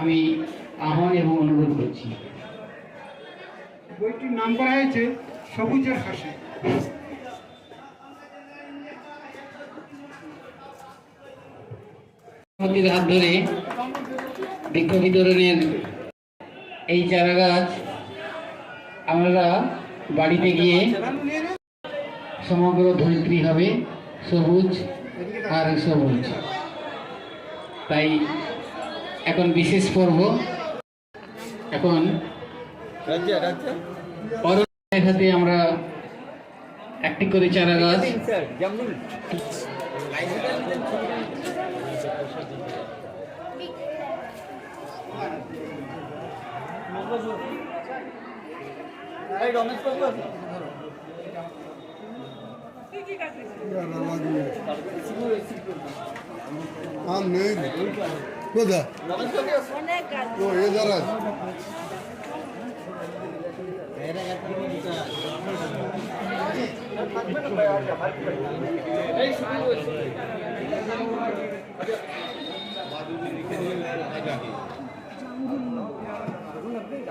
আমি আহ্বান এবং অনুরোধ করছি। বইটির নাম করা হয়েছে সবুজের হাসি। হাত ধরে বৃক্ষ বিতরণের এই চারা গাছ আমরা বাড়িতে গিয়ে সমগ্র ধরিত্রী হবে সবুজ আর সবুজ। তাই এখন বিশেষ পর্ব, এখন দেখাতে আমরা একটি করে চারা গাছ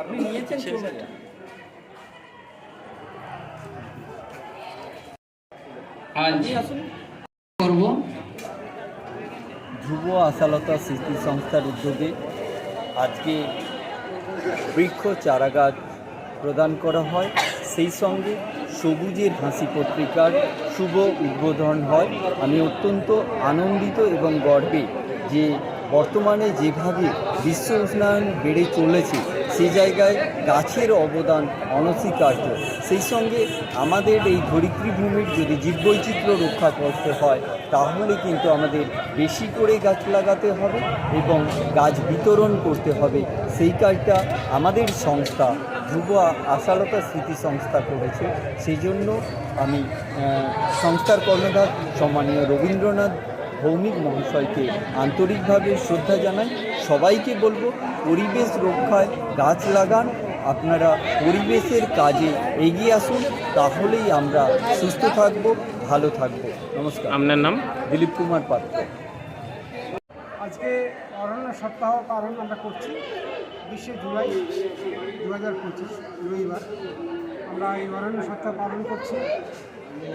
আপনি নিয়েছেন আজ করব। ধ্রুব আশালতা স্মৃতি সংস্থার উদ্যোগে আজকে বৃক্ষ চারাগাছ প্রদান করা হয়, সেই সঙ্গে সবুজের হাসি পত্রিকার শুভ উদ্বোধন হয়। আমি অত্যন্ত আনন্দিত এবং গর্বে যে বর্তমানে যেভাবে বিশ্ব উষ্ণায়ন বেড়ে চলেছে সেই জায়গায় গাছের অবদান অনস্বীকার্য। সেই সঙ্গে আমাদের এই ধরিত্রী ভূমির যদি জীববৈচিত্র্য রক্ষা করতে হয় তাহলে কিন্তু আমাদের বেশি করে গাছ লাগাতে হবে এবং গাছ বিতরণ করতে হবে। সেই কাজটা আমাদের সংস্থা ধ্রুব আশালতা স্মৃতি সংস্থা করেছে। সেই জন্য আমি সংস্থার কর্ণধার সম্মানীয় রবীন্দ্রনাথ ভৌমিক মহাশয়কে আন্তরিকভাবে শ্রদ্ধা জানাই। সবাইকে বলবো পরিবেশ রক্ষায় গাছ লাগান, আপনারা পরিবেশের কাজে এগিয়ে আসুন, তাহলেই আমরা সুস্থ থাকব, ভালো থাকব। নমস্কার। আপনার নাম? দিলীপ কুমার পাত্র। আজকে অরণ্য সপ্তাহ পালন আমরা করছি 20শে জুলাই 2025 রবিবার। আমরা এই অরণ্য সপ্তাহ পালন করছি।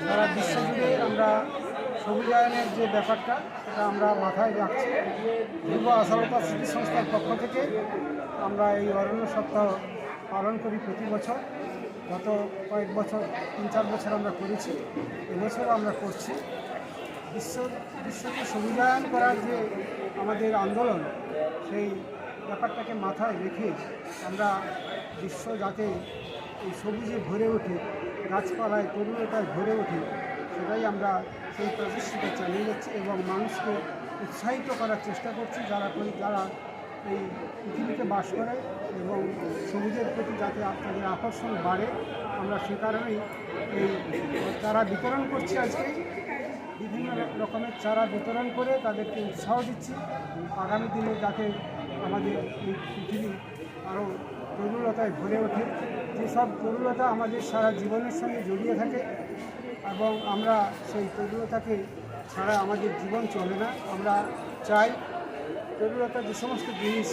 সারা বিশ্বজুড়ে আমরা সবুজায়নের যে ব্যাপারটা সেটা আমরা মাথায় রাখছি। ধ্রুব আশালতা স্মৃতি সংস্থার পক্ষ থেকে আমরা এই অরণ্য সপ্তাহ পালন করি প্রতি বছর। গত কয়েক বছর 3-4 বছর আমরা করেছি, এবছরও আমরা করছি। বিশ্বকে সবুজায়ন করার যে আমাদের আন্দোলন, সেই ব্যাপারটাকে মাথায় রেখে আমরা বিশ্ব যাতে এই সবুজে ভরে ওঠে, গাছপালায় তরুণতায় ভরে ওঠে, সেটাই আমরা সেই প্রচেষ্টাটা চালিয়ে যাচ্ছি এবং মানুষকে উৎসাহিত করার চেষ্টা করছি যারা এই পৃথিবীতে বাস করে এবং সবুজের প্রতি যাতে তাদের আকর্ষণ বাড়ে, আমরা সে কারণেই এই চারা বিতরণ করছি। আজকে বিভিন্ন রকমের চারা বিতরণ করে তাদেরকে উৎসাহ দিচ্ছি আগামী দিনে যাতে আমাদের এই পৃথিবী আরও তরুণতায় ভরে ওঠে। যেসব তরুণতা আমাদের সারা জীবনের সঙ্গে জড়িয়ে থাকে এবং আমরা সেই তরুণতাকে ছাড়া আমাদের জীবন চলে না। আমরা চাই তরুণতার যে সমস্ত জিনিস,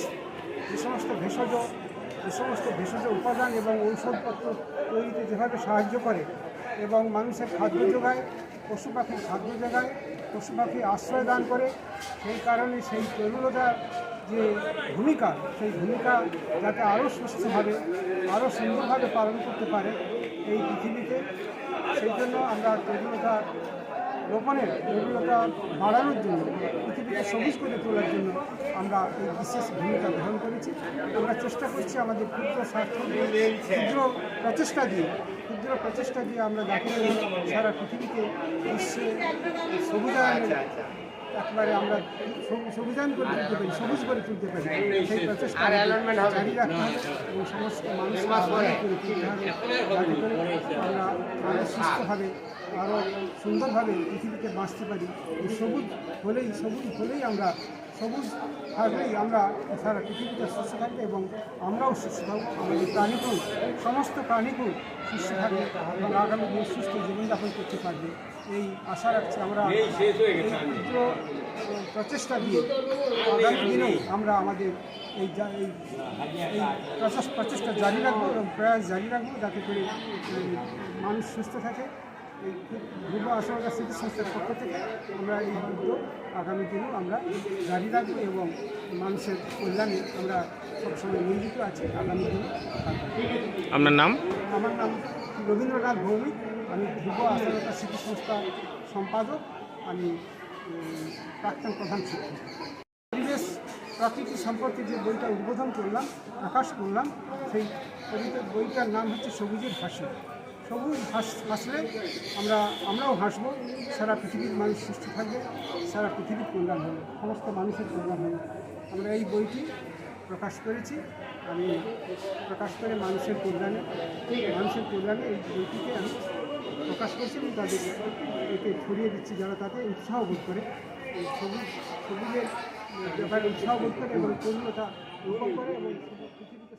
যে সমস্ত ভেষজ উপাদান এবং ঔষধপত্র তৈরিতে যেভাবে সাহায্য করে এবং মানুষের খাদ্য যোগায়, পশু পাখির খাদ্য যোগায়, পশু পাখি আশ্রয় দান করে, সেই কারণে সেই তরুণতার যে ভূমিকা, সেই ভূমিকা যাতে আরও সুস্থভাবে আরও সুন্দরভাবে পালন করতে পারে এই পৃথিবীতে, সেই জন্য আমরা তরুণতা রোপণের, তরুণতা বাড়ানোর জন্য, পৃথিবীকে সবুজ করে তোলার জন্য আমরা এই বিশেষ ভূমিকা গ্রহণ করেছি। আমরা চেষ্টা করছি আমাদের ক্ষুদ্র প্রচেষ্টা দিয়ে আমরা দেখি সারা পৃথিবীকে বিশ্বে সবুজায়নের একবারে আমরা সবুজায়ন করে তুলতে পারি, সবুজ করে তুলতে পারি। সেই প্রচেষ্টা জারি রাখতে হবে এবং সমস্ত মানুষকে করে তুলতে হবে যাতে করে আমরা আরও সুস্থভাবে আরও সুন্দরভাবে পৃথিবীতে বাঁচতে পারি। এই সবুজ হলেই আমরা সবুজ থাকলেই আমরা সারা পৃথিবীতে সুস্থ থাকবে এবং আমরাও সুস্থ থাকবো, আমাদের প্রাণীকুল, সমস্ত প্রাণীকুল সুস্থ থাকবে এবং আগামী দিনে সুস্থ জীবনযাপন করতে পারবে, এই আশা রাখছি। আমরা ক্ষুদ্র প্রচেষ্টা দিয়ে আগামী দিনেও আমরা আমাদের এই প্রচেষ্টা জারি রাখবো এবং প্রয়াস জারি রাখবো, যাতে করে মানুষ সুস্থ থাকে। এই যুব আশঙ্কা স্মৃতি সংস্থার পক্ষ থেকে আমরা এই উদ্যোগ আগামী দিনেও আমরা জারি রাখবো এবং মানুষের কল্যাণে আমরা সবসময় নিয়োজিত আছি। আগামী দিনে আপনার নাম? আমার নাম রবীন্দ্রনাথ ভৌমিক, আমি যুব আশঙ্কা স্মৃতি সংস্থার সম্পাদক, আমি প্রাক্তন প্রধান শিক্ষক। পরিবেশ প্রকৃতি সম্পর্কে যে বইটা উদ্বোধন করলাম, প্রকাশ করলাম, সেই বইটার নাম হচ্ছে সবুজের হাসি। সবুজ হাসলে আমরাও হাসবো, সারা পৃথিবীর মানুষ সুস্থ থাকবে, সারা পৃথিবীর কল্যাণ হবে, সমস্ত মানুষের কল্যাণ হবে। আমরা এই বইটি প্রকাশ করেছি, আমি প্রকাশ করে মানুষের কল্যাণে এই বইটিকে আমি প্রকাশ করছি এবং তাদের একে ছড়িয়ে দিচ্ছি, যারা তাতে উৎসাহ বোধ করে, এই সবুজের ব্যাপারে উৎসাহ বোধ করে এবং পূর্ণতা রোপণ করে এবং পৃথিবীকে